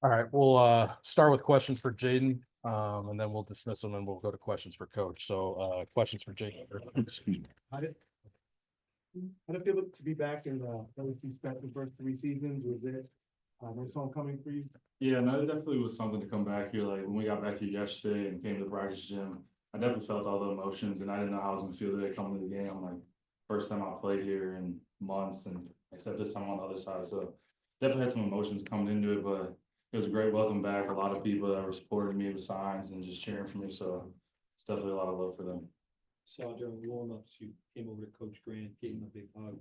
All right, we'll start with questions for Jaden, and then we'll dismiss them and we'll go to questions for coach. So questions for Jaden. How did it feel to be back in the LSU spent the first 3 seasons? Was it nice homecoming for you? Yeah, no, it definitely was something to come back here. Like when we got back here yesterday and came to the practice gym, I definitely felt all the emotions, and I didn't know how I was gonna feel today coming to the game. Like first time I played here in months, and except this time on the other side. So definitely had some emotions coming into it, but it was a great welcome back. A lot of people that were supporting me with signs and just cheering for me. So it's definitely a lot of love for them. Saw during warm-ups, you came over to Coach Grant, gave him a big hug.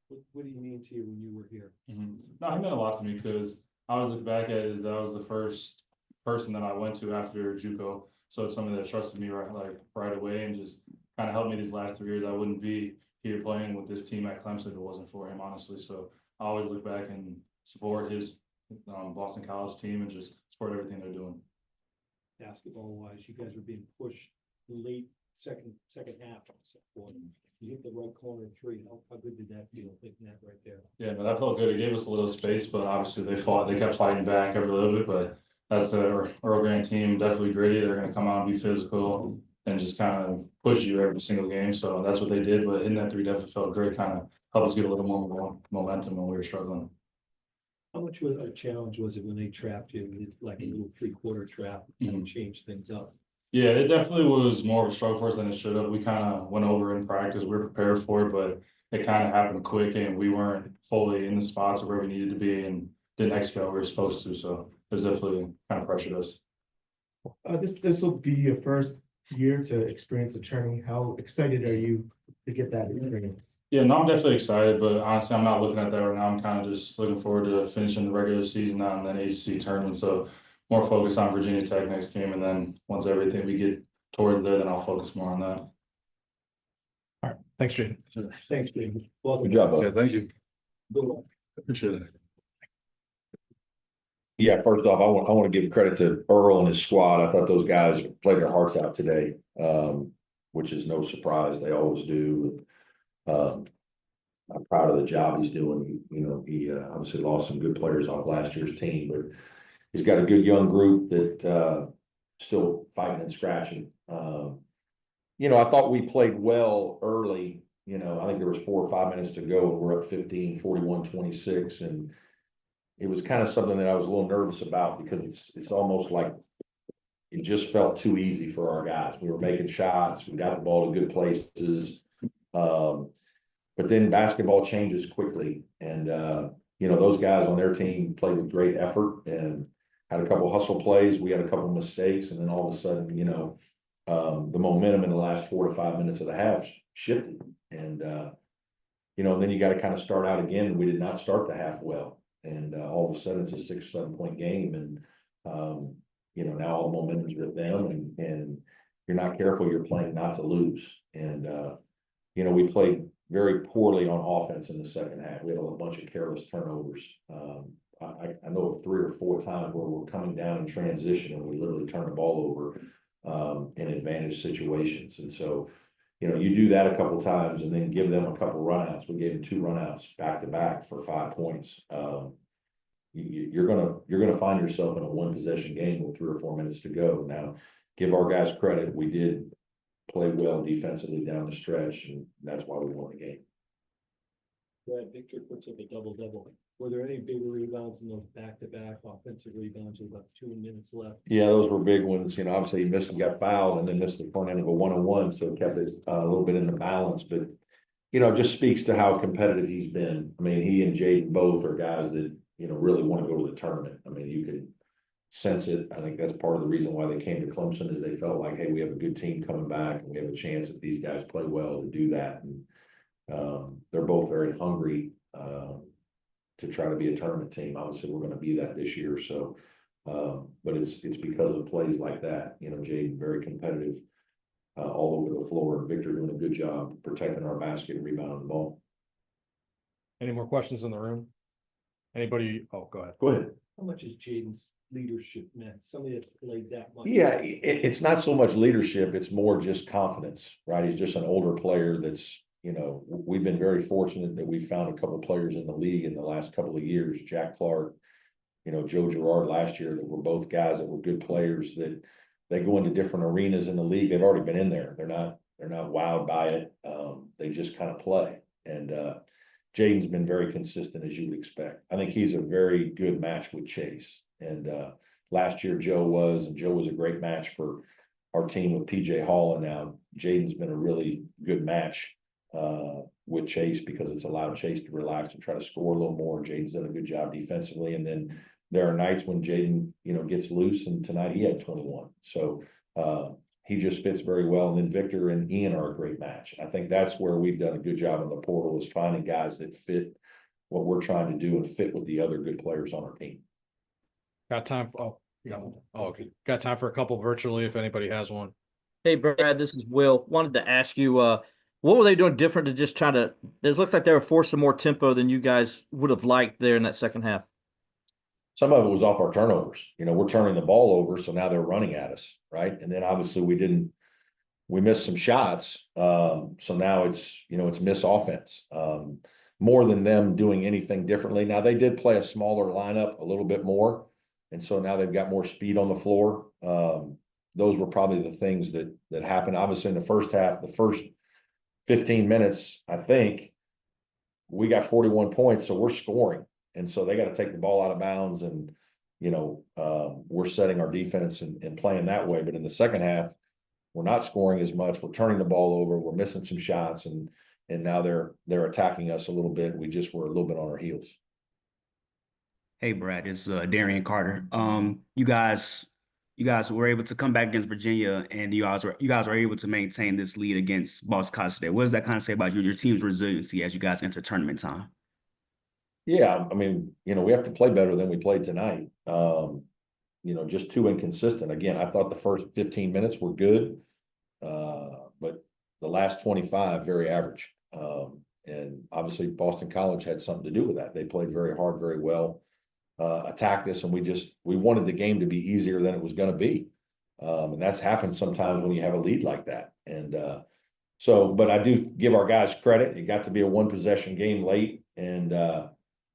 What do you mean to you when you were here? No, it meant a lot to me because I always look back at it as that was the first person that I went to after JUCO. So it's somebody that trusted me right away and just kind of helped me these last 3 years. I wouldn't be here playing with this team at Clemson if it wasn't for him, honestly. So I always look back and support his Boston College team and just support everything they're doing. Basketball-wise, you guys were being pushed late second half. You hit the right corner 3. How good did that feel, hitting that right there? Yeah, no, that felt good. It gave us a little space, but obviously they kept fighting back every little bit, but that's the Earl Grant team, definitely gritty. They're gonna come out and be physical and just kind of push you every single game. So that's what they did, but hitting that 3 definitely felt great, kind of helped us get a little more momentum when we were struggling. How much of a challenge was it when they trapped you, like a little 3-quarter trap, and changed things up? Yeah, it definitely was more of a struggle for us than it should have. We kind of went over in practice. We were prepared for it, but it kind of happened quick and we weren't fully in the spots where we needed to be and didn't execute how we were supposed to. So it was definitely kind of pressured us. This will be your first year to experience attorney. How excited are you to get that experience? Yeah, no, I'm definitely excited, but honestly, I'm not looking at that right now. I'm kind of just looking forward to finishing the regular season now and then ACC tournament. So more focused on Virginia Tech next game, and then once everything we get towards there, then I'll focus more on that. All right, thanks, Jaden. Thanks, Jaden. Good job, bud. Yeah, thank you. Good luck. Appreciate it. Yeah, first off, I want to give credit to Earl and his squad. I thought those guys played their hearts out today, which is no surprise. They always do. I'm proud of the job he's doing. You know, he obviously lost some good players off last year's team, but he's got a good young group that still fighting and scratching. You know, I thought we played well early. You know, I think there was 4 or 5 minutes to go and we're up 15, 41-26. And it was kind of something that I was a little nervous about because it's almost like it just felt too easy for our guys. We were making shots, we got the ball to good places. But then basketball changes quickly. And, you know, those guys on their team played with great effort and had a couple hustle plays. We had a couple mistakes. And then all of a sudden, you know, the momentum in the last 4 to 5 minutes of the half shifted. And, you know, then you got to kind of start out again. We did not start the half well. And all of a sudden it's a 6 or 7 point game. And, you know, now all the momentum's with them and you're not careful, you're playing not to lose. And, you know, we played very poorly on offense in the second half. We had a bunch of careless turnovers. I know of 3 or 4 times where we're coming down in transition and we literally turn the ball over in advantage situations. And so, you know, you do that a couple times and then give them a couple runouts. We gave them 2 runouts back to back for 5 points. You're gonna find yourself in a 1 possession game with 3 or 4 minutes to go. Now, give our guys credit. We did play well defensively down the stretch, and that's why we won the game. Brad, Victor puts up a double-double. Were there any big rebounds in those back-to-back offensive rebounds with about 2 minutes left? Yeah, those were big ones. You know, obviously he missed and got fouled and then missed the front end of a 1-on-1, so it kept it a little bit in the balance. But, you know, it just speaks to how competitive he's been. I mean, he and Jaden both are guys that, you know, really want to go to the tournament. I mean, you can sense it. I think that's part of the reason why they came to Clemson is they felt like, hey, we have a good team coming back and we have a chance if these guys play well to do that. And they're both very hungry to try to be a tournament team. Obviously, we're going to be that this year. So, but it's because of plays like that. You know, Jaden very competitive all over the floor. Victor doing a good job protecting our basket and rebounding the ball. Any more questions in the room? Anybody? Oh, go ahead. Go ahead. How much is Jaden's leadership meant? Somebody that's played that much. Yeah, it's not so much leadership, it's more just confidence, right? He's just an older player that's, you know, we've been very fortunate that we found a couple of players in the league in the last couple of years. Jack Clark, Joe Girard last year, that were both guys that were good players, that they go into different arenas in the league. They've already been in there. They're not wowed by it. They just kind of play. And Jaden's been very consistent, as you would expect. I think he's a very good match with Chase. And last year Joe was a great match for our team with PJ Hall. And now Jaden's been a really good match with Chase, because it's allowed Chase to relax and try to score a little more. Jaden's done a good job defensively. And then there are nights when Jaden, gets loose, and tonight he had 21. So he just fits very well. And then Victor and Ian are a great match. I think that's where we've done a good job in the portal, is finding guys that fit what we're trying to do and fit with the other good players on our team. Got time? Okay. Got time for a couple virtually if anybody has one. Hey, Brad, this is Will. Wanted to ask you, what were they doing different to just try to, it looks like they were forcing more tempo than you guys would have liked there in that second half. Some of it was off our turnovers. We're turning the ball over, so now they're running at us, right? And then obviously we missed some shots. So now it's miss offense. More than them doing anything differently. Now they did play a smaller lineup a little bit more. And so now they've got more speed on the floor. Those were probably the things that happened. Obviously in the first half, the first 15 minutes, I think we got 41 points, so we're scoring. And so they got to take the ball out of bounds, and, we're setting our defense and playing that way. But in the second half, we're not scoring as much. We're turning the ball over. We're missing some shots, and now they're attacking us a little bit. We just were a little bit on our heels. Hey, Brad, it's Darian Carter. You guys were able to come back against Virginia, and you guys were able to maintain this lead against Boston College today. What does that kind of say about your team's resiliency as you guys enter tournament time? Yeah, I mean, we have to play better than we played tonight. Just too inconsistent. Again, I thought the first 15 minutes were good, but the last 25 very average. And obviously Boston College had something to do with that. They played very hard, very well, attacked us, and we wanted the game to be easier than it was going to be. And that's happened sometimes when you have a lead like that. And but I do give our guys credit. It got to be a one possession game late, and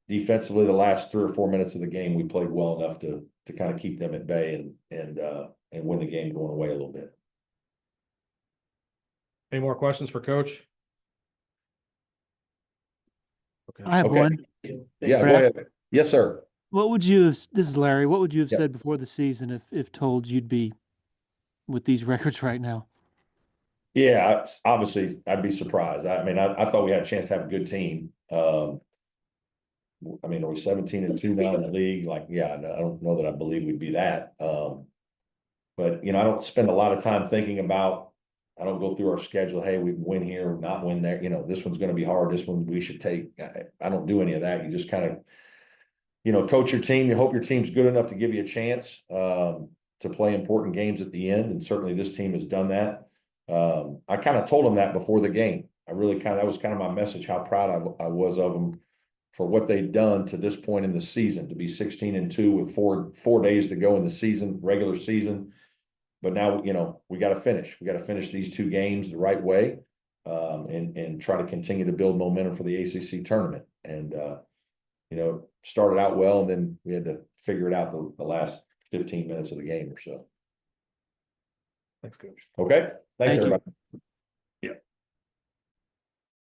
defensively, the last 3 or 4 minutes of the game, we played well enough to kind of keep them at bay and win the game going away a little bit. Any more questions for Coach? Okay. I have Okay. one. Yeah, go ahead. Yes, sir. What would you have, this is Larry, what would you have Yep. said before the season if told you'd be with these records right now? Yeah, obviously, I'd be surprised. I mean, I thought we had a chance to have a good team. I mean, are we 17-2 now in the league? Like, yeah, I don't know that I believe we'd be that. But, I don't spend a lot of time thinking about, I don't go through our schedule. Hey, we win here, not win there. This one's going to be hard. This one we should take. I don't do any of that. You just kind of, coach your team. You hope your team's good enough to give you a chance to play important games at the end. And certainly this team has done that. I kind of told them that before the game. That was kind of my message, how proud I was of them for what they've done to this point in the season, to be 16-2 with four days to go in the season, regular season. But now, we got to finish. We got to finish these 2 games the right way, and try to continue to build momentum for the ACC tournament. And, started out well, and then we had to figure it out the last 15 minutes of the game or so. Thanks, Coach. Okay. Thanks, Thank you. everybody.